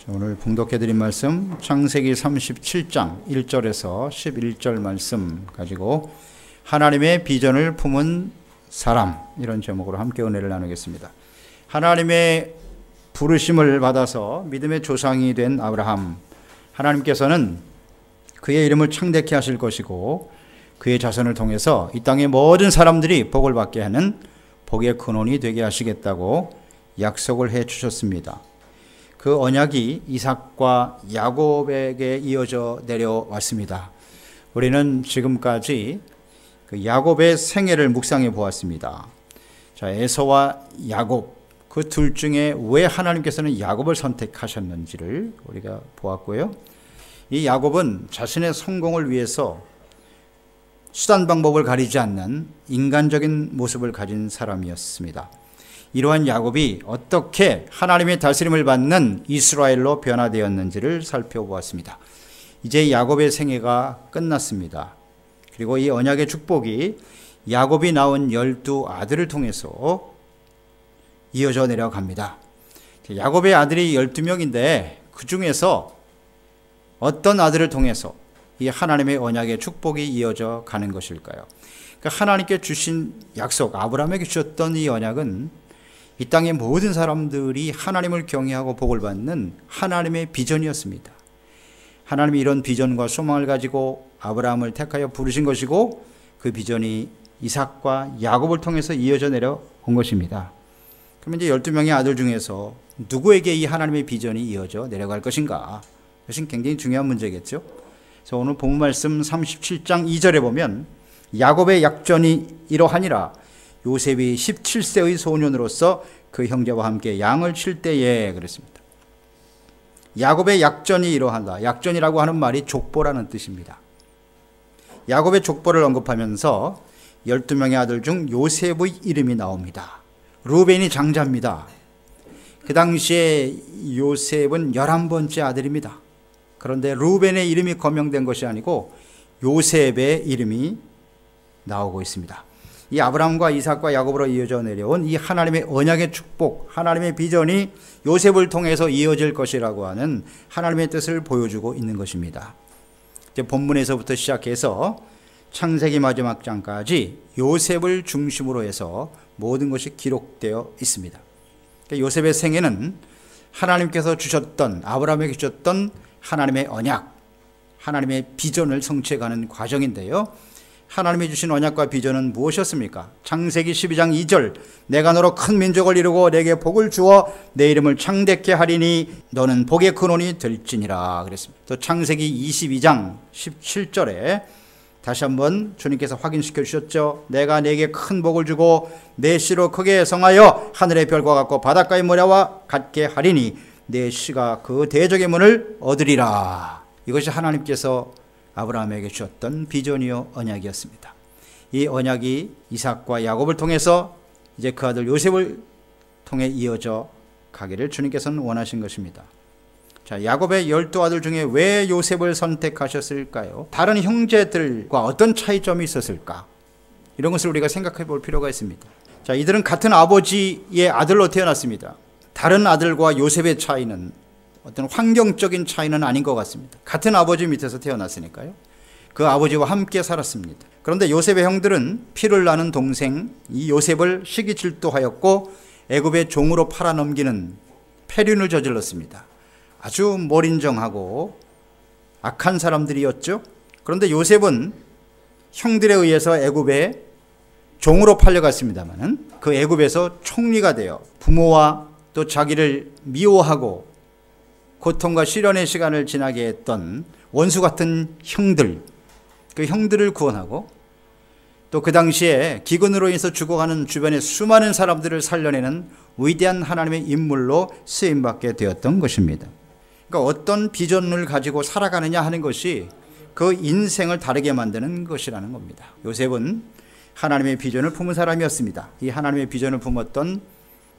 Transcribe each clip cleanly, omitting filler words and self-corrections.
오늘 봉독해드린 말씀 창세기 37장 1절에서 11절 말씀 가지고 하나님의 비전을 품은 사람, 이런 제목으로 함께 은혜를 나누겠습니다. 하나님의 부르심을 받아서 믿음의 조상이 된 아브라함, 하나님께서는 그의 이름을 창대케 하실 것이고 그의 자손을 통해서 이 땅의 모든 사람들이 복을 받게 하는 복의 근원이 되게 하시겠다고 약속을 해 주셨습니다. 그 언약이 이삭과 야곱에게 이어져 내려왔습니다. 우리는 지금까지 그 야곱의 생애를 묵상해 보았습니다. 자, 에서와 야곱, 그 둘 중에 왜 하나님께서는 야곱을 선택하셨는지를 우리가 보았고요. 이 야곱은 자신의 성공을 위해서 수단 방법을 가리지 않는 인간적인 모습을 가진 사람이었습니다. 이러한 야곱이 어떻게 하나님의 다스림을 받는 이스라엘로 변화되었는지를 살펴보았습니다. 이제 야곱의 생애가 끝났습니다. 그리고 이 언약의 축복이 야곱이 낳은 12아들을 통해서 이어져 내려갑니다. 야곱의 아들이 12명인데 그 중에서 어떤 아들을 통해서 이 하나님의 언약의 축복이 이어져 가는 것일까요? 그러니까 하나님께 주신 약속, 아브라함에게 주셨던 이 언약은 이 땅의 모든 사람들이 하나님을 경외하고 복을 받는 하나님의 비전이었습니다. 하나님이 이런 비전과 소망을 가지고 아브라함을 택하여 부르신 것이고 그 비전이 이삭과 야곱을 통해서 이어져 내려온 것입니다. 그러면 이제 12명의 아들 중에서 누구에게 이 하나님의 비전이 이어져 내려갈 것인가? 이것은 굉장히 중요한 문제겠죠. 그래서 오늘 본문 말씀 37장 2절에 보면 야곱의 약전이 이러하니라. 요셉이 17세의 소년으로서 그 형제와 함께 양을 칠 때에 그랬습니다. 야곱의 약전이 이러한다. 약전이라고 하는 말이 족보라는 뜻입니다. 야곱의 족보를 언급하면서 12명의 아들 중 요셉의 이름이 나옵니다. 루벤이 장자입니다. 그 당시에 요셉은 11번째 아들입니다. 그런데 루벤의 이름이 거명된 것이 아니고 요셉의 이름이 나오고 있습니다. 이 아브라함과 이삭과 야곱으로 이어져 내려온 이 하나님의 언약의 축복, 하나님의 비전이 요셉을 통해서 이어질 것이라고 하는 하나님의 뜻을 보여주고 있는 것입니다. 이제 본문에서부터 시작해서 창세기 마지막 장까지 요셉을 중심으로 해서 모든 것이 기록되어 있습니다. 그러니까 요셉의 생애는 하나님께서 주셨던, 아브라함에게 주셨던 하나님의 언약, 하나님의 비전을 성취해가는 과정인데요. 하나님이 주신 언약과 비전은 무엇이었습니까? 창세기 12장 2절, 내가 너로 큰 민족을 이루고 내게 복을 주어 내 이름을 창대케 하리니 너는 복의 근원이 될지니라 그랬습니다. 또 창세기 22장 17절에 다시 한번 주님께서 확인시켜 주셨죠. 내가 내게 큰 복을 주고 내 씨로 크게 성하여 하늘의 별과 같고 바닷가의 모래와 같게 하리니 내 씨가 그 대적의 문을 얻으리라. 이것이 하나님께서 아브라함에게 주었던 비전이요 언약이었습니다. 이 언약이 이삭과 야곱을 통해서 이제 그 아들 요셉을 통해 이어져 가기를 주님께서는 원하신 것입니다. 자, 야곱의 12아들 중에 왜 요셉을 선택하셨을까요? 다른 형제들과 어떤 차이점이 있었을까? 이런 것을 우리가 생각해 볼 필요가 있습니다. 자, 이들은 같은 아버지의 아들로 태어났습니다. 다른 아들과 요셉의 차이는 어떤 환경적인 차이는 아닌 것 같습니다. 같은 아버지 밑에서 태어났으니까요. 그 아버지와 함께 살았습니다. 그런데 요셉의 형들은 피를 나는 동생 이 요셉을 시기 질투하였고 애굽의 종으로 팔아넘기는 폐륜을 저질렀습니다. 아주 몰인정하고 악한 사람들이었죠. 그런데 요셉은 형들에 의해서 애굽에 종으로 팔려갔습니다마는 그 애굽에서 총리가 되어 부모와 또 자기를 미워하고 고통과 시련의 시간을 지나게 했던 원수 같은 형들, 그 형들을 구원하고 또 그 당시에 기근으로 인해서 죽어가는 주변의 수많은 사람들을 살려내는 위대한 하나님의 인물로 쓰임받게 되었던 것입니다. 그러니까 어떤 비전을 가지고 살아가느냐 하는 것이 그 인생을 다르게 만드는 것이라는 겁니다. 요셉은 하나님의 비전을 품은 사람이었습니다. 이 하나님의 비전을 품었던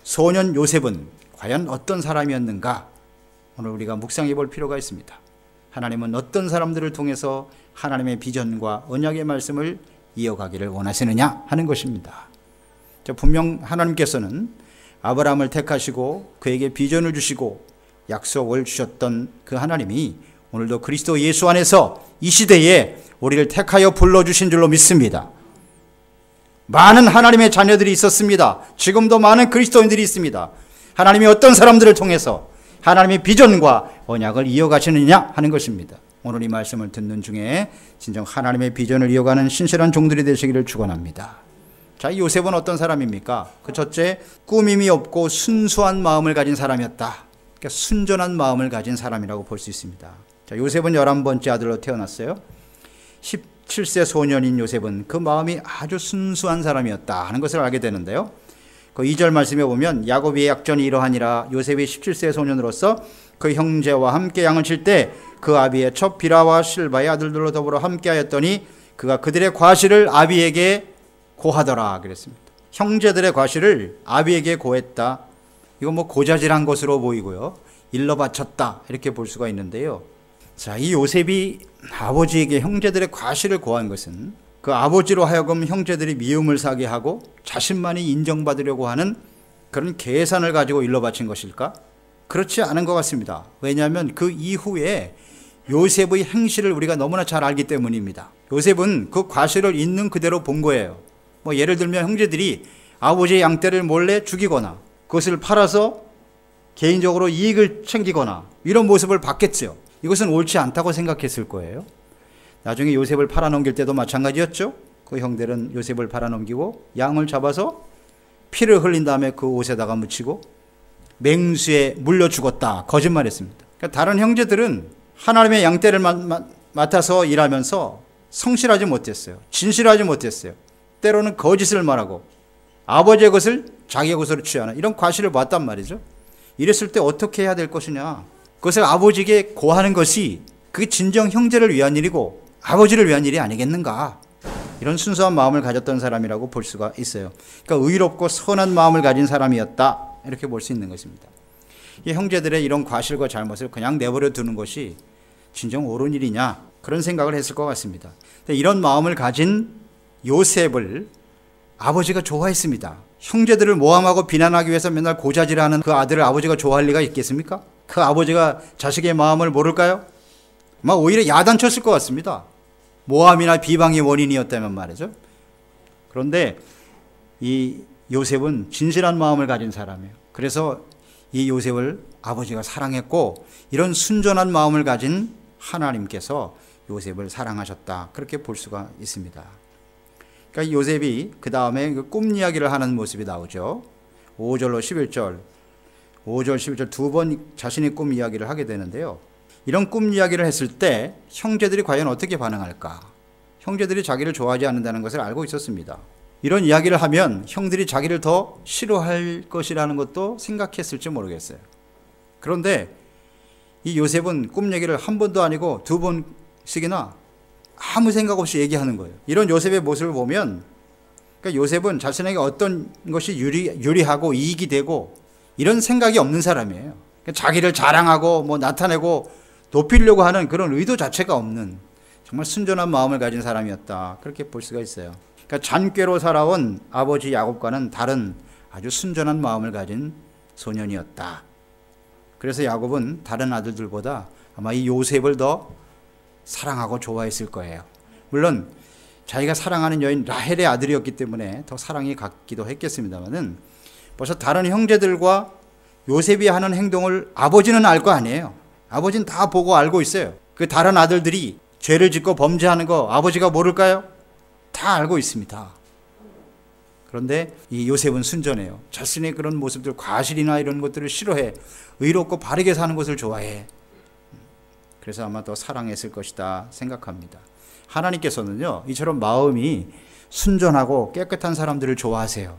소년 요셉은 과연 어떤 사람이었는가? 오늘 우리가 묵상해 볼 필요가 있습니다. 하나님은 어떤 사람들을 통해서 하나님의 비전과 언약의 말씀을 이어가기를 원하시느냐 하는 것입니다. 분명 하나님께서는 아브라함을 택하시고 그에게 비전을 주시고 약속을 주셨던 그 하나님이 오늘도 그리스도 예수 안에서 이 시대에 우리를 택하여 불러주신 줄로 믿습니다. 많은 하나님의 자녀들이 있었습니다. 지금도 많은 그리스도인들이 있습니다. 하나님이 어떤 사람들을 통해서 하나님의 비전과 언약을 이어가시느냐 하는 것입니다. 오늘 이 말씀을 듣는 중에 진정 하나님의 비전을 이어가는 신실한 종들이 되시기를 축원합니다. 자, 이 요셉은 어떤 사람입니까? 그 첫째, 꾸밈이 없고 순수한 마음을 가진 사람이었다. 그러니까 순전한 마음을 가진 사람이라고 볼 수 있습니다. 자, 요셉은 11번째 아들로 태어났어요. 17세 소년인 요셉은 그 마음이 아주 순수한 사람이었다 하는 것을 알게 되는데요. 그 2절 말씀에 보면 야곱의 약전이 이러하니라. 요셉이 17세 소년으로서 그 형제와 함께 양을 칠 때 그 아비의 첫 비라와 실바의 아들들로 더불어 함께 하였더니 그가 그들의 과실을 아비에게 고하더라 그랬습니다. 형제들의 과실을 아비에게 고했다. 이건 뭐 고자질한 것으로 보이고요. 일러 바쳤다 이렇게 볼 수가 있는데요. 자, 이 요셉이 아버지에게 형제들의 과실을 고한 것은 그 아버지로 하여금 형제들이 미움을 사게 하고 자신만이 인정받으려고 하는 그런 계산을 가지고 일러 바친 것일까? 그렇지 않은 것 같습니다. 왜냐하면 그 이후에 요셉의 행실을 우리가 너무나 잘 알기 때문입니다. 요셉은 그 과실을 있는 그대로 본 거예요. 뭐 예를 들면 형제들이 아버지의 양떼를 몰래 죽이거나 그것을 팔아서 개인적으로 이익을 챙기거나 이런 모습을 봤겠죠. 이것은 옳지 않다고 생각했을 거예요. 나중에 요셉을 팔아넘길 때도 마찬가지였죠. 그 형들은 요셉을 팔아넘기고 양을 잡아서 피를 흘린 다음에 그 옷에다가 묻히고 맹수에 물려 죽었다 거짓말했습니다. 그러니까 다른 형제들은 하나님의 양떼를 맡아서 일하면서 성실하지 못했어요. 진실하지 못했어요. 때로는 거짓을 말하고 아버지의 것을 자기의 것으로 취하는 이런 과실을 봤단 말이죠. 이랬을 때 어떻게 해야 될 것이냐. 그것을 아버지에게 고하는 것이 그게 진정 형제를 위한 일이고 아버지를 위한 일이 아니겠는가. 이런 순수한 마음을 가졌던 사람이라고 볼 수가 있어요. 그러니까 의롭고 선한 마음을 가진 사람이었다 이렇게 볼 수 있는 것입니다. 이 형제들의 이런 과실과 잘못을 그냥 내버려 두는 것이 진정 옳은 일이냐 그런 생각을 했을 것 같습니다. 이런 마음을 가진 요셉을 아버지가 좋아했습니다. 형제들을 모함하고 비난하기 위해서 맨날 고자질하는 그 아들을 아버지가 좋아할 리가 있겠습니까? 그 아버지가 자식의 마음을 모를까요? 막 오히려 야단쳤을 것 같습니다. 모함이나 비방의 원인이었다면 말이죠. 그런데 이 요셉은 진실한 마음을 가진 사람이에요. 그래서 이 요셉을 아버지가 사랑했고 이런 순전한 마음을 가진 하나님께서 요셉을 사랑하셨다. 그렇게 볼 수가 있습니다. 그러니까 요셉이 그 다음에 꿈 이야기를 하는 모습이 나오죠. 5절로 11절, 5절, 11절 두 번 자신의 꿈 이야기를 하게 되는데요. 이런 꿈 이야기를 했을 때 형제들이 과연 어떻게 반응할까? 형제들이 자기를 좋아하지 않는다는 것을 알고 있었습니다. 이런 이야기를 하면 형들이 자기를 더 싫어할 것이라는 것도 생각했을지 모르겠어요. 그런데 이 요셉은 꿈 얘기를 한 번도 아니고 두 번씩이나 아무 생각 없이 얘기하는 거예요. 이런 요셉의 모습을 보면 그러니까 요셉은 자신에게 어떤 것이 유리하고 이익이 되고 이런 생각이 없는 사람이에요. 그러니까 자기를 자랑하고 뭐 나타내고 높이려고 하는 그런 의도 자체가 없는 정말 순전한 마음을 가진 사람이었다. 그렇게 볼 수가 있어요. 그러니까 잔꾀로 살아온 아버지 야곱과는 다른 아주 순전한 마음을 가진 소년이었다. 그래서 야곱은 다른 아들들보다 아마 이 요셉을 더 사랑하고 좋아했을 거예요. 물론 자기가 사랑하는 여인 라헬의 아들이었기 때문에 더 사랑이 갔기도 했겠습니다만은 벌써 다른 형제들과 요셉이 하는 행동을 아버지는 알 거 아니에요. 아버지는 다 보고 알고 있어요. 그 다른 아들들이 죄를 짓고 범죄하는 거 아버지가 모를까요? 다 알고 있습니다. 그런데 이 요셉은 순전해요. 자신의 그런 모습들, 과실이나 이런 것들을 싫어해. 의롭고 바르게 사는 것을 좋아해. 그래서 아마 더 사랑했을 것이다 생각합니다. 하나님께서는요, 이처럼 마음이 순전하고 깨끗한 사람들을 좋아하세요.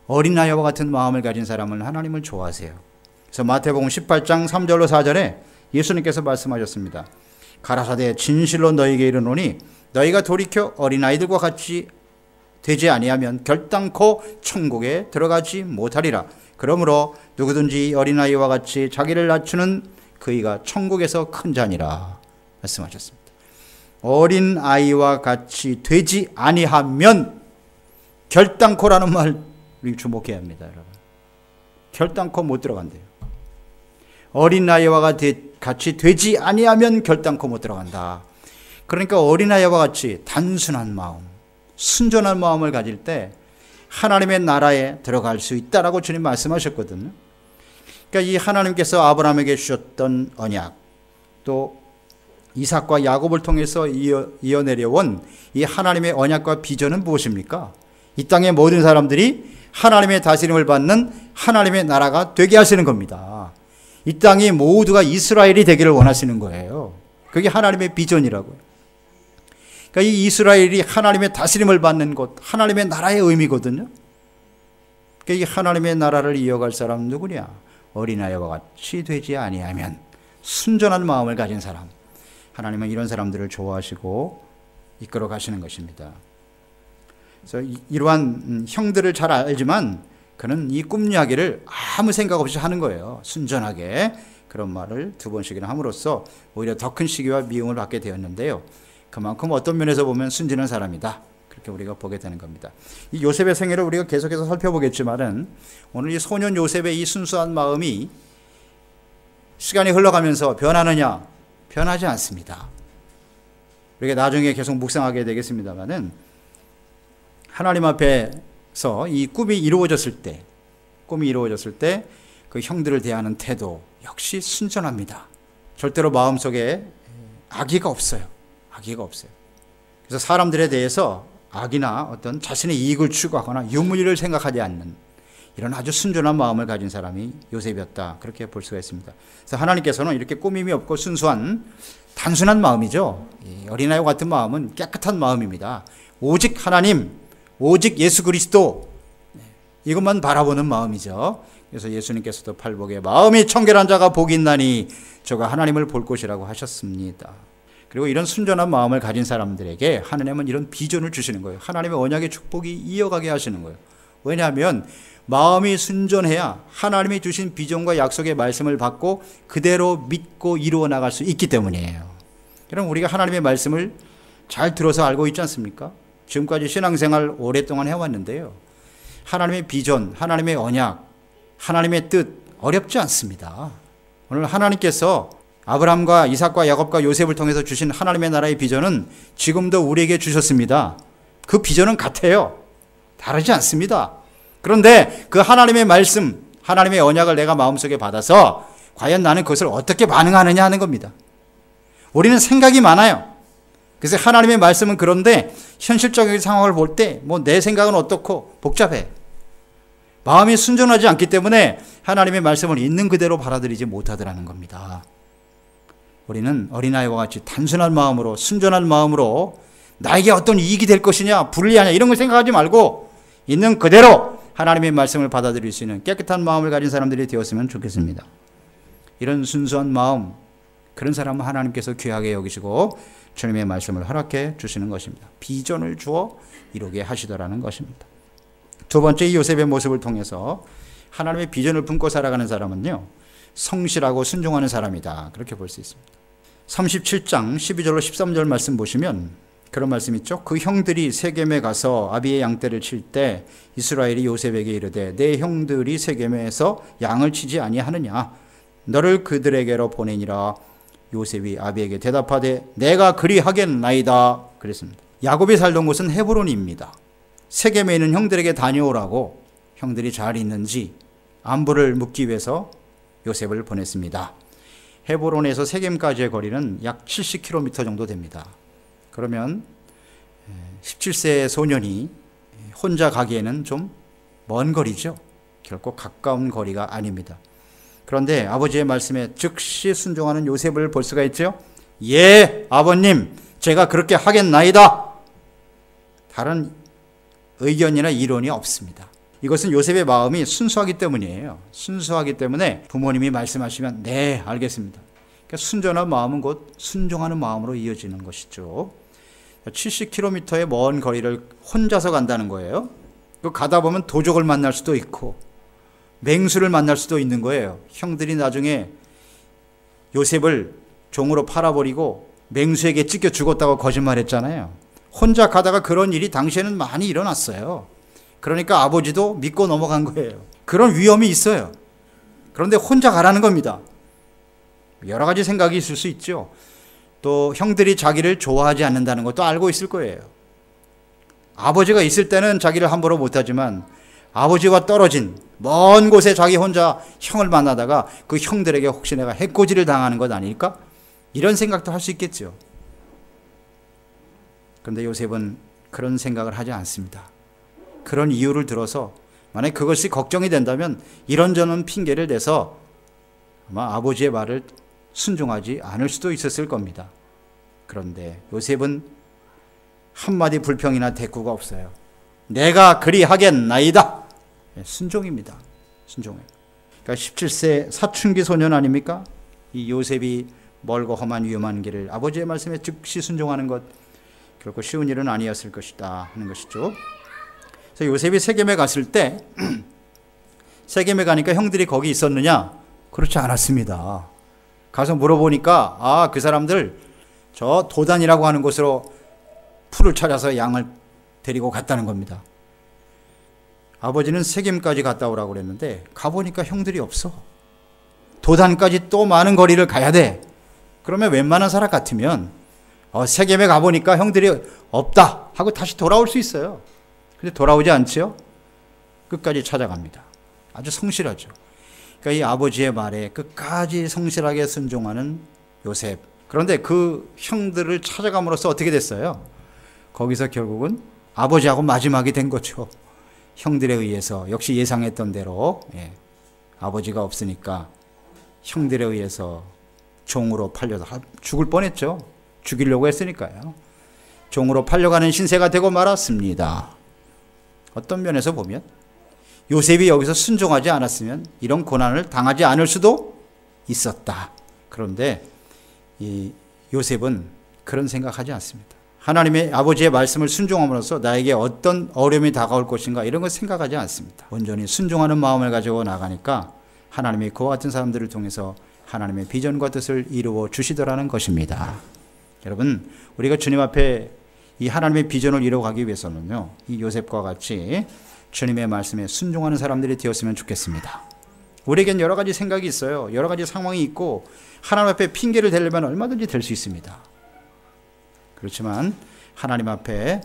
어린아이와 같은 마음을 가진 사람은 하나님을 좋아하세요. 그래서 마태복음 18장 3절로 4절에 예수님께서 말씀하셨습니다. 가라사대 진실로 너희에게 이르노니 너희가 돌이켜 어린아이들과 같이 되지 아니하면 결단코 천국에 들어가지 못하리라. 그러므로 누구든지 어린아이와 같이 자기를 낮추는 그이가 천국에서 큰 자니라 말씀하셨습니다. 어린아이와 같이 되지 아니하면 결단코라는 말을 주목해야 합니다. 여러분. 결단코 못 들어간대요. 어린아이와 같이 되지 아니하면 결단코 못 들어간다. 그러니까 어린아이와 같이 단순한 마음, 순전한 마음을 가질 때 하나님의 나라에 들어갈 수 있다라고 주님 말씀하셨거든요. 그러니까 이 하나님께서 아브라함에게 주셨던 언약, 또 이삭과 야곱을 통해서 이어내려온 이 하나님의 언약과 비전은 무엇입니까? 이 땅의 모든 사람들이 하나님의 다스림을 받는 하나님의 나라가 되게 하시는 겁니다. 이 땅이 모두가 이스라엘이 되기를 원하시는 거예요. 그게 하나님의 비전이라고요. 그러니까 이 이스라엘이 하나님의 다스림을 받는 곳, 하나님의 나라의 의미거든요. 그러니까 이 하나님의 나라를 이어갈 사람은 누구냐? 어린아이와 같이 되지 아니하면, 순전한 마음을 가진 사람. 하나님은 이런 사람들을 좋아하시고 이끌어 가시는 것입니다. 그래서 이러한 형들을 잘 알지만 그는 이 꿈 이야기를 아무 생각 없이 하는 거예요. 순전하게 그런 말을 두 번씩이나 함으로써 오히려 더 큰 시기와 미움을 받게 되었는데요. 그만큼 어떤 면에서 보면 순진한 사람이다. 그렇게 우리가 보게 되는 겁니다. 이 요셉의 생애를 우리가 계속해서 살펴보겠지만은 오늘 이 소년 요셉의 이 순수한 마음이 시간이 흘러가면서 변하느냐? 변하지 않습니다. 우리가 나중에 계속 묵상하게 되겠습니다만은 하나님 앞에서 이 꿈이 이루어졌을 때 그 형들을 대하는 태도 역시 순전합니다. 절대로 마음속에 악의가 없어요. 그래서 사람들에 대해서 악이나 어떤 자신의 이익을 추구하거나 유무리를 생각하지 않는 이런 아주 순전한 마음을 가진 사람이 요셉이었다. 그렇게 볼 수가 있습니다. 그래서 하나님께서는 이렇게 꾸밈이 없고 순수한 단순한 마음이죠. 어린아이와 같은 마음은 깨끗한 마음입니다. 오직 하나님, 오직 예수 그리스도, 이것만 바라보는 마음이죠. 그래서 예수님께서도 팔복에 마음이 청결한 자가 복이 있나니 저가 하나님을 볼 것이라고 하셨습니다. 그리고 이런 순전한 마음을 가진 사람들에게 하나님은 이런 비전을 주시는 거예요. 하나님의 언약의 축복이 이어가게 하시는 거예요. 왜냐하면 마음이 순전해야 하나님이 주신 비전과 약속의 말씀을 받고 그대로 믿고 이루어 나갈 수 있기 때문이에요. 그럼 우리가 하나님의 말씀을 잘 들어서 알고 있지 않습니까? 지금까지 신앙생활 오랫동안 해왔는데요. 하나님의 비전, 하나님의 언약, 하나님의 뜻 어렵지 않습니다. 오늘 하나님께서 아브라함과 이삭과 야곱과 요셉을 통해서 주신 하나님의 나라의 비전은 지금도 우리에게 주셨습니다. 그 비전은 같아요. 다르지 않습니다. 그런데 그 하나님의 말씀, 하나님의 언약을 내가 마음속에 받아서 과연 나는 그것을 어떻게 반응하느냐 하는 겁니다. 우리는 생각이 많아요. 그래서 하나님의 말씀은 그런데 현실적인 상황을 볼 때 뭐 내 생각은 어떻고 복잡해. 마음이 순전하지 않기 때문에 하나님의 말씀을 있는 그대로 받아들이지 못하더라는 겁니다. 우리는 어린아이와 같이 단순한 마음으로, 순전한 마음으로 나에게 어떤 이익이 될 것이냐, 불리하냐 이런 걸 생각하지 말고 있는 그대로 하나님의 말씀을 받아들일 수 있는 깨끗한 마음을 가진 사람들이 되었으면 좋겠습니다. 이런 순수한 마음, 그런 사람은 하나님께서 귀하게 여기시고 주님의 말씀을 허락해 주시는 것입니다. 비전을 주어 이루게 하시더라는 것입니다. 두 번째, 이 요셉의 모습을 통해서 하나님의 비전을 품고 살아가는 사람은요, 성실하고 순종하는 사람이다. 그렇게 볼 수 있습니다. 37장 12절로 13절 말씀 보시면 그런 말씀 있죠. 그 형들이 세겜에 가서 아비의 양떼를 칠 때 이스라엘이 요셉에게 이르되 내 형들이 세겜에서 양을 치지 아니하느냐? 너를 그들에게로 보내니라. 요셉이 아비에게 대답하되 내가 그리하겠나이다. 그랬습니다. 야곱이 살던 곳은 헤브론입니다. 세겜에 있는 형들에게 다녀오라고 형들이 잘 있는지 안부를 묻기 위해서 요셉을 보냈습니다. 헤브론에서 세겜까지의 거리는 약 70km 정도 됩니다. 그러면 17세의 소년이 혼자 가기에는 좀 먼 거리죠. 결코 가까운 거리가 아닙니다. 그런데 아버지의 말씀에 즉시 순종하는 요셉을 볼 수가 있죠. 예, 아버님, 제가 그렇게 하겠나이다. 다른 의견이나 이론이 없습니다. 이것은 요셉의 마음이 순수하기 때문이에요. 순수하기 때문에 부모님이 말씀하시면 네, 알겠습니다. 그러니까 순전한 마음은 곧 순종하는 마음으로 이어지는 것이죠. 70km의 먼 거리를 혼자서 간다는 거예요. 가다 보면 도적을 만날 수도 있고 맹수를 만날 수도 있는 거예요. 형들이 나중에 요셉을 종으로 팔아버리고 맹수에게 찢겨 죽었다고 거짓말했잖아요. 혼자 가다가 그런 일이 당시에는 많이 일어났어요. 그러니까 아버지도 믿고 넘어간 거예요. 그런 위험이 있어요. 그런데 혼자 가라는 겁니다. 여러 가지 생각이 있을 수 있죠. 또 형들이 자기를 좋아하지 않는다는 것도 알고 있을 거예요. 아버지가 있을 때는 자기를 함부로 못하지만 아버지와 떨어진 먼 곳에 자기 혼자 형을 만나다가 그 형들에게 혹시 내가 해코지를 당하는 것 아닐까? 이런 생각도 할 수 있겠죠. 그런데 요셉은 그런 생각을 하지 않습니다. 그런 이유를 들어서 만약 그것이 걱정이 된다면 이런저런 핑계를 대서 아마 아버지의 말을 순종하지 않을 수도 있었을 겁니다. 그런데 요셉은 한마디 불평이나 대꾸가 없어요. 내가 그리하겠나이다. 순종입니다. 순종해. 그러니까 17세 사춘기 소년 아닙니까? 이 요셉이 멀고 험한 위험한 길을 아버지의 말씀에 즉시 순종하는 것 결코 쉬운 일은 아니었을 것이다 하는 것이죠. 그래서 요셉이 세겜에 갔을 때 세겜에 가니까 형들이 거기 있었느냐? 그렇지 않았습니다. 가서 물어보니까 그 사람들 저 도단이라고 하는 곳으로 풀을 찾아서 양을 데리고 갔다는 겁니다. 아버지는 세겜까지 갔다 오라고 그랬는데 가보니까 형들이 없어. 도단까지 또 많은 거리를 가야 돼. 그러면 웬만한 사람 같으면 세겜에 가보니까 형들이 없다 하고 다시 돌아올 수 있어요. 근데 돌아오지 않지요. 끝까지 찾아갑니다. 아주 성실하죠. 그러니까 이 아버지의 말에 끝까지 성실하게 순종하는 요셉. 그런데 그 형들을 찾아감으로써 어떻게 됐어요? 거기서 결국은 아버지하고 마지막이 된 거죠. 형들에 의해서 역시 예상했던 대로 아버지가 없으니까 형들에 의해서 종으로 팔려다 죽을 뻔했죠. 죽이려고 했으니까요. 종으로 팔려가는 신세가 되고 말았습니다. 어떤 면에서 보면 요셉이 여기서 순종하지 않았으면 이런 고난을 당하지 않을 수도 있었다. 그런데 이 요셉은 그런 생각하지 않습니다. 하나님의 아버지의 말씀을 순종함으로써 나에게 어떤 어려움이 다가올 것인가 이런 걸 생각하지 않습니다. 온전히 순종하는 마음을 가지고 나가니까 하나님이 그와 같은 사람들을 통해서 하나님의 비전과 뜻을 이루어 주시더라는 것입니다. 여러분, 우리가 주님 앞에 이 하나님의 비전을 이루어가기 위해서는요, 이 요셉과 같이 주님의 말씀에 순종하는 사람들이 되었으면 좋겠습니다. 우리에겐 여러 가지 생각이 있어요. 여러 가지 상황이 있고 하나님 앞에 핑계를 대려면 얼마든지 될 수 있습니다. 그렇지만 하나님 앞에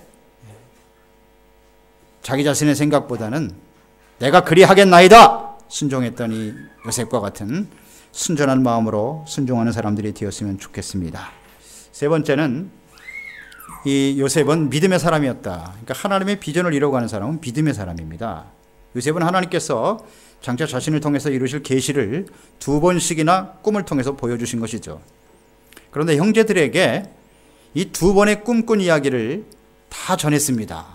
자기 자신의 생각보다는 내가 그리하겠나이다 순종했던 이 요셉과 같은 순전한 마음으로 순종하는 사람들이 되었으면 좋겠습니다. 세 번째는 이 요셉은 믿음의 사람이었다. 그러니까 하나님의 비전을 이루어가는 사람은 믿음의 사람입니다. 요셉은 하나님께서 장차 자신을 통해서 이루실 계시를 2번씩이나 꿈을 통해서 보여주신 것이죠. 그런데 형제들에게 이 2번의 꿈꾼 이야기를 다 전했습니다.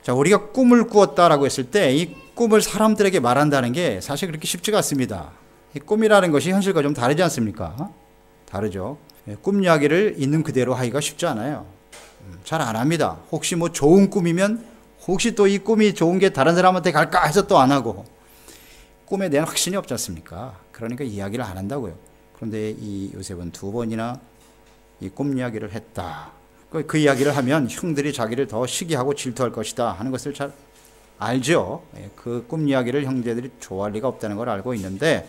자, 우리가 꿈을 꾸었다라고 했을 때 이 꿈을 사람들에게 말한다는 게 사실 그렇게 쉽지가 않습니다. 이 꿈이라는 것이 현실과 좀 다르지 않습니까? 다르죠. 꿈 이야기를 있는 그대로 하기가 쉽지 않아요. 잘 안 합니다. 혹시 뭐 좋은 꿈이면 혹시 또 이 꿈이 좋은 게 다른 사람한테 갈까 해서 또 안 하고 꿈에 대한 확신이 없지 않습니까? 그러니까 이야기를 안 한다고요. 그런데 이 요셉은 2번이나 이 꿈 이야기를 했다. 그 이야기를 하면 형들이 자기를 더 시기하고 질투할 것이다 하는 것을 잘 알죠. 그 꿈 이야기를 형제들이 좋아할 리가 없다는 걸 알고 있는데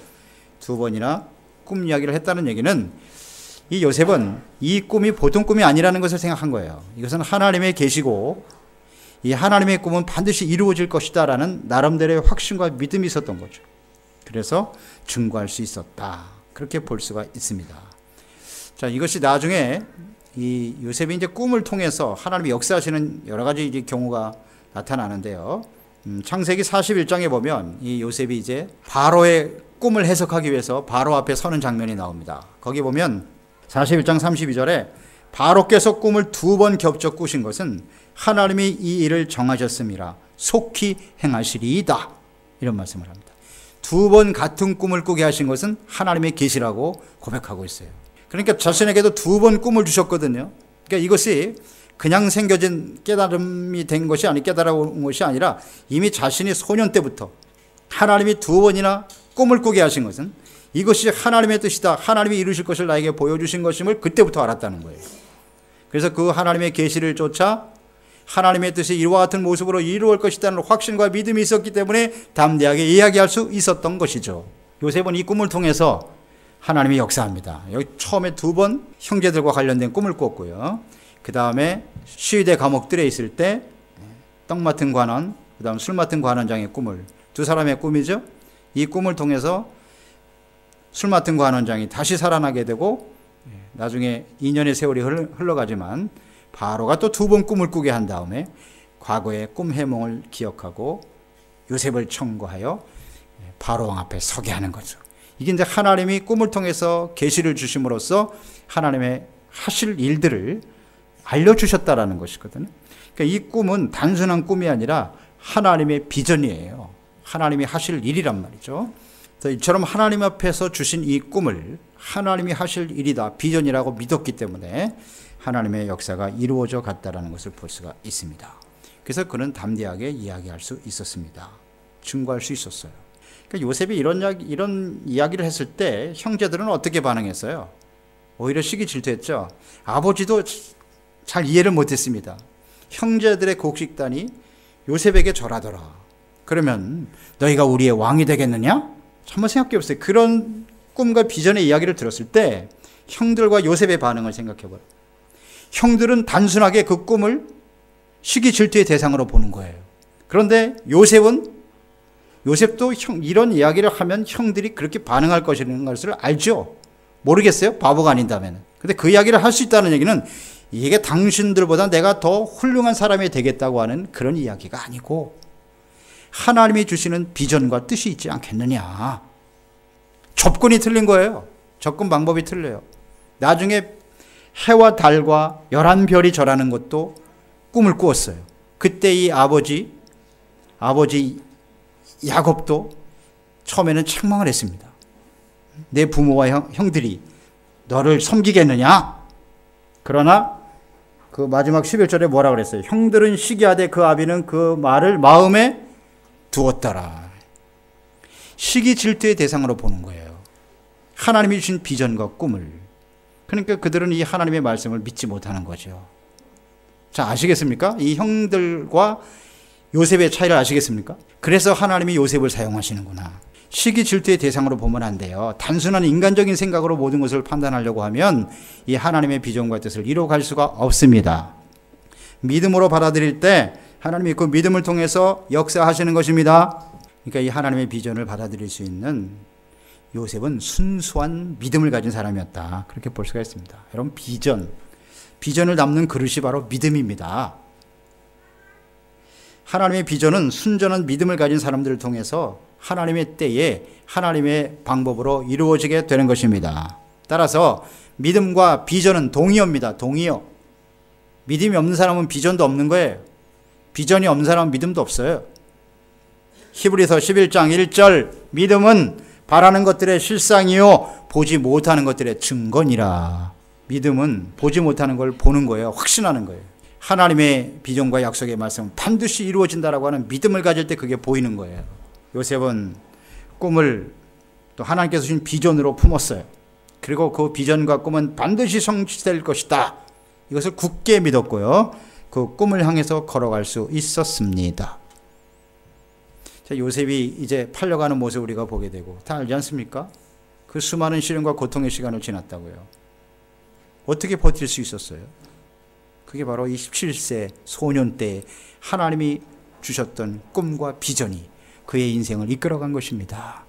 2번이나 꿈 이야기를 했다는 얘기는 이 요셉은 이 꿈이 보통 꿈이 아니라는 것을 생각한 거예요. 이것은 하나님의 계시고 이 하나님의 꿈은 반드시 이루어질 것이다 라는 나름대로의 확신과 믿음이 있었던 거죠. 그래서 증거할 수 있었다. 그렇게 볼 수가 있습니다. 자, 이것이 나중에 이 요셉이 이제 꿈을 통해서 하나님이 역사하시는 여러 가지 이제 경우가 나타나는데요. 창세기 41장에 보면 이 요셉이 이제 바로의 꿈을 해석하기 위해서 바로 앞에 서는 장면이 나옵니다. 거기 보면 41장 32절에 바로께서 꿈을 2번 겹쳐 꾸신 것은 하나님이 이 일을 정하셨음이라 속히 행하시리이다. 이런 말씀을 합니다. 2번 같은 꿈을 꾸게 하신 것은 하나님의 계시라고 고백하고 있어요. 그러니까 자신에게도 2번 꿈을 주셨거든요. 그러니까 이것이 그냥 생겨진 깨달음이 된 것이 아니 깨달아온 것이 아니라 이미 자신이 소년 때부터 하나님이 2번이나 꿈을 꾸게 하신 것은 이것이 하나님의 뜻이다. 하나님이 이루실 것을 나에게 보여주신 것임을 그때부터 알았다는 거예요. 그래서 그 하나님의 계시를 쫓아 하나님의 뜻이 이와 같은 모습으로 이루어질 것이라는 확신과 믿음이 있었기 때문에 담대하게 이야기할 수 있었던 것이죠. 요셉은 이 꿈을 통해서 하나님이 역사합니다. 여기 처음에 2번 형제들과 관련된 꿈을 꿨고요. 그 다음에 시위대 감옥들에 있을 때 떡 맡은 관원, 그 다음 술 맡은 관원장의 꿈을, 2사람의 꿈이죠. 이 꿈을 통해서 술 맡은 관원장이 다시 살아나게 되고 나중에 2년의 세월이 흘러가지만 바로가 또 2번 꿈을 꾸게 한 다음에 과거의 꿈 해몽을 기억하고 요셉을 청구하여 바로 왕 앞에 서게 하는 거죠. 이게 이제 하나님이 꿈을 통해서 계시를 주심으로써 하나님의 하실 일들을 알려주셨다라는 것이거든요. 그러니까 이 꿈은 단순한 꿈이 아니라 하나님의 비전이에요. 하나님이 하실 일이란 말이죠. 그래서 이처럼 하나님 앞에서 주신 이 꿈을 하나님이 하실 일이다, 비전이라고 믿었기 때문에 하나님의 역사가 이루어져 갔다라는 것을 볼 수가 있습니다. 그래서 그는 담대하게 이야기할 수 있었습니다. 증거할 수 있었어요. 그러니까 요셉이 이런 이야기를 했을 때 형제들은 어떻게 반응했어요? 오히려 시기 질투했죠. 아버지도 잘 이해를 못했습니다. 형제들의 곡식단이 요셉에게 절하더라. 그러면 너희가 우리의 왕이 되겠느냐? 한번 생각해 보세요. 그런 꿈과 비전의 이야기를 들었을 때 형들과 요셉의 반응을 생각해 보세요. 형들은 단순하게 그 꿈을 시기 질투의 대상으로 보는 거예요. 그런데 요셉도 이런 이야기를 하면 형들이 그렇게 반응할 것이라는 것을 알죠. 모르겠어요? 바보가 아닌다면. 근데 그 이야기를 할 수 있다는 얘기는 이게 당신들보다 내가 더 훌륭한 사람이 되겠다고 하는 그런 이야기가 아니고 하나님이 주시는 비전과 뜻이 있지 않겠느냐. 접근이 틀린 거예요. 접근 방법이 틀려요. 나중에 해와 달과 11별이 절하는 것도 꿈을 꾸었어요. 그때 이 아버지 야곱도 처음에는 책망을 했습니다. 내 부모와 형들이 너를 섬기겠느냐? 그러나 그 마지막 11절에 뭐라 그랬어요? 형들은 시기하되 그 아비는 그 말을 마음에 두었더라. 시기 질투의 대상으로 보는 거예요. 하나님이 주신 비전과 꿈을. 그러니까 그들은 이 하나님의 말씀을 믿지 못하는 거죠. 자, 아시겠습니까? 이 형들과 요셉의 차이를 아시겠습니까? 그래서 하나님이 요셉을 사용하시는구나. 시기 질투의 대상으로 보면 안 돼요. 단순한 인간적인 생각으로 모든 것을 판단하려고 하면 이 하나님의 비전과 뜻을 이루어갈 수가 없습니다. 믿음으로 받아들일 때 하나님이 그 믿음을 통해서 역사하시는 것입니다. 그러니까 이 하나님의 비전을 받아들일 수 있는 요셉은 순수한 믿음을 가진 사람이었다. 그렇게 볼 수가 있습니다. 여러분, 비전을 담는 그릇이 바로 믿음입니다. 하나님의 비전은 순전한 믿음을 가진 사람들을 통해서 하나님의 때에 하나님의 방법으로 이루어지게 되는 것입니다. 따라서 믿음과 비전은 동의어입니다. 동의어. 믿음이 없는 사람은 비전도 없는 거예요. 비전이 없는 사람은 믿음도 없어요. 히브리서 11장 1절 믿음은 바라는 것들의 실상이요 보지 못하는 것들의 증거니라. 믿음은 보지 못하는 걸 보는 거예요. 확신하는 거예요. 하나님의 비전과 약속의 말씀은 반드시 이루어진다라고 하는 믿음을 가질 때 그게 보이는 거예요. 요셉은 꿈을 또 하나님께서 주신 비전으로 품었어요. 그리고 그 비전과 꿈은 반드시 성취될 것이다. 이것을 굳게 믿었고요. 그 꿈을 향해서 걸어갈 수 있었습니다. 자, 요셉이 이제 팔려가는 모습을 우리가 보게 되고 다 알지 않습니까? 그 수많은 시련과 고통의 시간을 지났다고요. 어떻게 버틸 수 있었어요? 그게 바로 이 17세 소년 때 하나님이 주셨던 꿈과 비전이 그의 인생을 이끌어간 것입니다.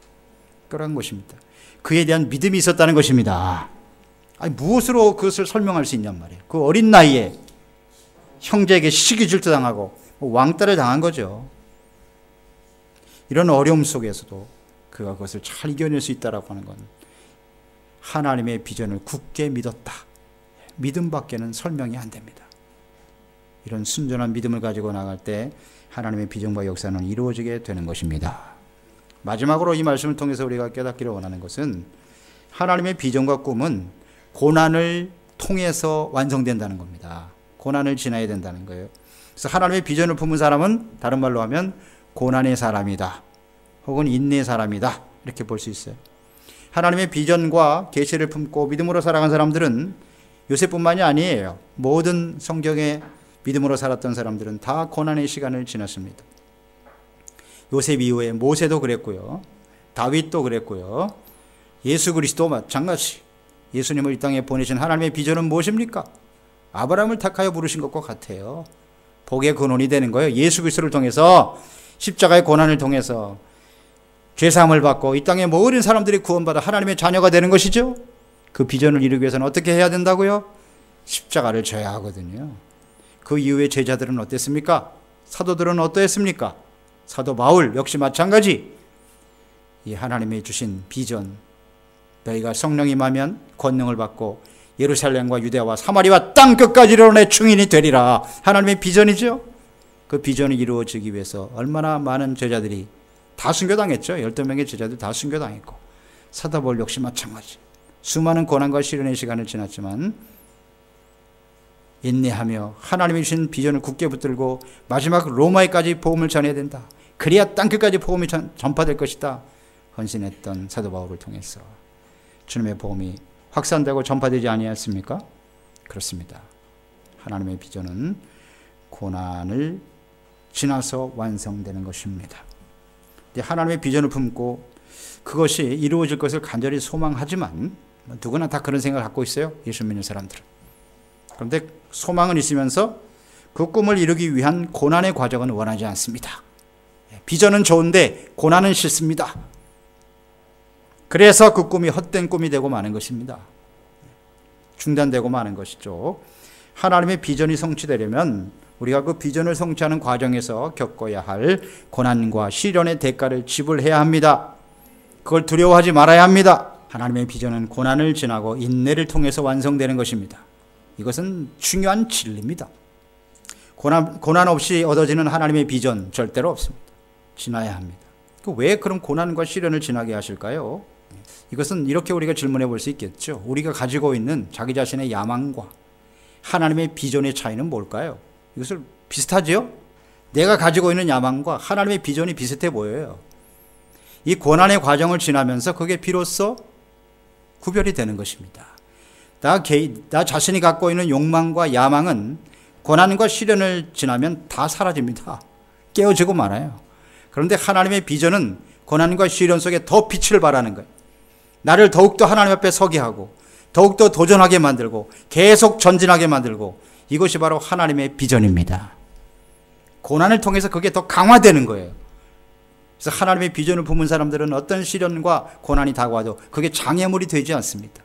이끌어간 것입니다. 그에 대한 믿음이 있었다는 것입니다. 아니, 무엇으로 그것을 설명할 수 있냔 말이에요. 그 어린 나이에 형제에게 시기 질투당하고 왕따를 당한 거죠. 이런 어려움 속에서도 그가 그것을 잘 이겨낼 수 있다라고 하는 건 하나님의 비전을 굳게 믿었다. 믿음밖에는 설명이 안 됩니다. 이런 순전한 믿음을 가지고 나갈 때 하나님의 비전과 역사는 이루어지게 되는 것입니다. 마지막으로 이 말씀을 통해서 우리가 깨닫기를 원하는 것은 하나님의 비전과 꿈은 고난을 통해서 완성된다는 겁니다. 고난을 지나야 된다는 거예요. 그래서 하나님의 비전을 품은 사람은 다른 말로 하면 고난의 사람이다. 혹은 인내의 사람이다. 이렇게 볼 수 있어요. 하나님의 비전과 계시를 품고 믿음으로 살아간 사람들은 요셉뿐만이 아니에요. 모든 성경에 믿음으로 살았던 사람들은 다 고난의 시간을 지났습니다. 요셉 이후에 모세도 그랬고요. 다윗도 그랬고요. 예수 그리스도 마찬가지. 예수님을 이 땅에 보내신 하나님의 비전은 무엇입니까? 아브라함을 택하여 부르신 것과 같아요. 복의 근원이 되는 거예요. 예수 그리스도를 통해서, 십자가의 고난을 통해서 죄사함을 받고 이 땅의 모든 사람들이 구원받아 하나님의 자녀가 되는 것이죠. 그 비전을 이루기 위해서는 어떻게 해야 된다고요? 십자가를 져야 하거든요. 그 이후에 제자들은 어땠습니까? 사도들은 어떠했습니까? 사도 바울 역시 마찬가지. 이 하나님이 주신 비전, 너희가 성령이 임하면 권능을 받고 예루살렘과 유대와 사마리아 땅 끝까지로 내 증인이 되리라. 하나님의 비전이죠. 그 비전이 이루어지기 위해서 얼마나 많은 제자들이 다 순교당했죠. 12명의 제자들 다 순교당했고, 사도 바울 역시 마찬가지. 수많은 고난과 시련의 시간을 지났지만 인내하며 하나님이 주신 비전을 굳게 붙들고 마지막 로마에까지 복음을 전해야 된다. 그래야 땅끝까지 복음이 전파될 것이다. 헌신했던 사도 바울을 통해서 주님의 복음이 확산되고 전파되지 아니했습니까? 그렇습니다. 하나님의 비전은 고난을 지나서 완성되는 것입니다. 하나님의 비전을 품고 그것이 이루어질 것을 간절히 소망하지만, 누구나 다 그런 생각을 갖고 있어요. 예수 믿는 사람들은. 그런데 소망은 있으면서 그 꿈을 이루기 위한 고난의 과정은 원하지 않습니다. 비전은 좋은데 고난은 싫습니다. 그래서 그 꿈이 헛된 꿈이 되고 마는 것입니다. 중단되고 마는 것이죠. 하나님의 비전이 성취되려면 우리가 그 비전을 성취하는 과정에서 겪어야 할 고난과 시련의 대가를 지불해야 합니다. 그걸 두려워하지 말아야 합니다. 하나님의 비전은 고난을 지나고 인내를 통해서 완성되는 것입니다. 이것은 중요한 진리입니다. 고난 없이 얻어지는 하나님의 비전 절대로 없습니다. 지나야 합니다. 왜 그런 고난과 시련을 지나게 하실까요? 이것은 이렇게 우리가 질문해 볼 수 있겠죠. 우리가 가지고 있는 자기 자신의 야망과 하나님의 비전의 차이는 뭘까요? 이것을 비슷하지요? 내가 가지고 있는 야망과 하나님의 비전이 비슷해 보여요. 이 고난의 과정을 지나면서 그게 비로소 구별이 되는 것입니다. 나 자신이 갖고 있는 욕망과 야망은 고난과 시련을 지나면 다 사라집니다. 깨어지고 말아요. 그런데 하나님의 비전은 고난과 시련 속에 더 빛을 발하는 거예요. 나를 더욱더 하나님 앞에 서게 하고 더욱더 도전하게 만들고 계속 전진하게 만들고, 이것이 바로 하나님의 비전입니다. 고난을 통해서 그게 더 강화되는 거예요. 그래서 하나님의 비전을 품은 사람들은 어떤 시련과 고난이 다가와도 그게 장애물이 되지 않습니다.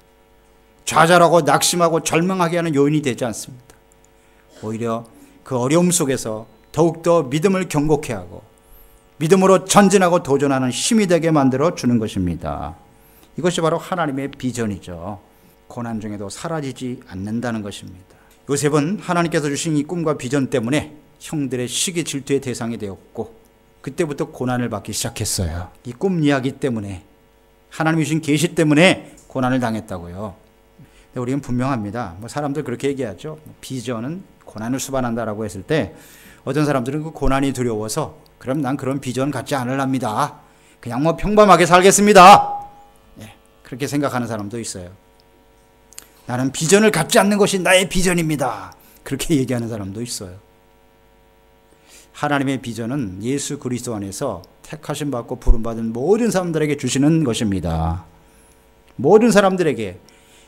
좌절하고 낙심하고 절망하게 하는 요인이 되지 않습니다. 오히려 그 어려움 속에서 더욱더 믿음을 견고케 하고 믿음으로 전진하고 도전하는 힘이 되게 만들어 주는 것입니다. 이것이 바로 하나님의 비전이죠. 고난 중에도 사라지지 않는다는 것입니다. 요셉은 하나님께서 주신 이 꿈과 비전 때문에 형들의 시기 질투의 대상이 되었고, 그때부터 고난을 받기 시작했어요. 이 꿈 이야기 때문에, 하나님이 주신 계시 때문에 고난을 당했다고요. 근데 우리는 분명합니다. 사람들 그렇게 얘기하죠. 비전은 고난을 수반한다라고 했을 때 어떤 사람들은 그 고난이 두려워서 그럼 난 그런 비전 갖지 않으랍니다. 그냥 평범하게 살겠습니다. 그렇게 생각하는 사람도 있어요. 나는 비전을 갖지 않는 것이 나의 비전입니다. 그렇게 얘기하는 사람도 있어요. 하나님의 비전은 예수 그리스도 안에서 택하심 받고 부름받은 모든 사람들에게 주시는 것입니다. 모든 사람들에게,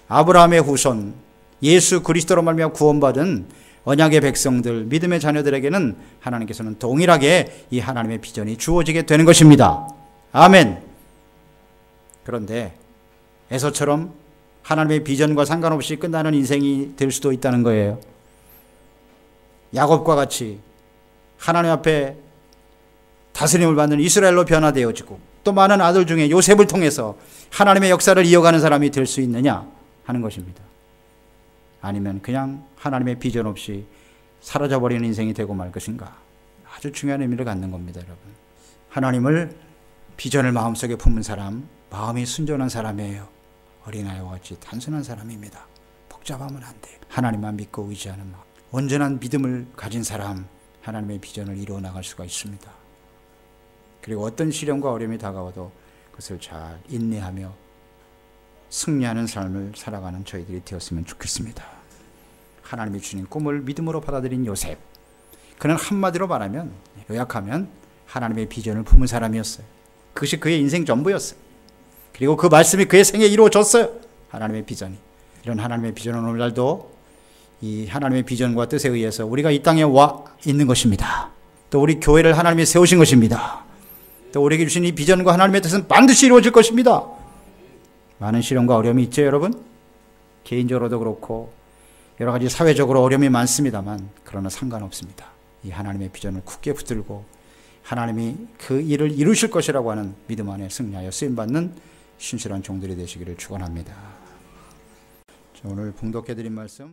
아브라함의 후손 예수 그리스도로 말미암아 구원받은 언약의 백성들, 믿음의 자녀들에게는 하나님께서는 동일하게 이 하나님의 비전이 주어지게 되는 것입니다. 아멘. 그런데 에서처럼 하나님의 비전과 상관없이 끝나는 인생이 될 수도 있다는 거예요. 야곱과 같이 하나님 앞에 다스림을 받는 이스라엘로 변화되어지고, 또 많은 아들 중에 요셉을 통해서 하나님의 역사를 이어가는 사람이 될 수 있느냐 하는 것입니다. 아니면 그냥 하나님의 비전 없이 사라져버리는 인생이 되고 말 것인가. 아주 중요한 의미를 갖는 겁니다, 여러분. 하나님을, 비전을 마음속에 품은 사람, 마음이 순전한 사람이에요. 어린아이와 같이 단순한 사람입니다. 복잡하면 안 돼요. 하나님만 믿고 의지하는 마음, 온전한 믿음을 가진 사람, 하나님의 비전을 이루어 나갈 수가 있습니다. 그리고 어떤 시련과 어려움이 다가와도 그것을 잘 인내하며 승리하는 삶을 살아가는 저희들이 되었으면 좋겠습니다. 하나님이 주신 꿈을 믿음으로 받아들인 요셉, 그는 한마디로 말하면, 요약하면 하나님의 비전을 품은 사람이었어요. 그것이 그의 인생 전부였어요. 그리고 그 말씀이 그의 생애에 이루어졌어요. 하나님의 비전이. 이런 하나님의 비전은 오늘날도 이 하나님의 비전과 뜻에 의해서 우리가 이 땅에 와 있는 것입니다. 또 우리 교회를 하나님이 세우신 것입니다. 또 우리에게 주신 이 비전과 하나님의 뜻은 반드시 이루어질 것입니다. 많은 시련과 어려움이 있죠, 여러분? 개인적으로도 그렇고 여러 가지 사회적으로 어려움이 많습니다만 그러나 상관없습니다. 이 하나님의 비전을 굳게 붙들고 하나님이 그 일을 이루실 것이라고 하는 믿음 안에 승리하여 쓰임받는 신실한 종들이 되시기를 축원합니다. 오늘 봉독해 드린 말씀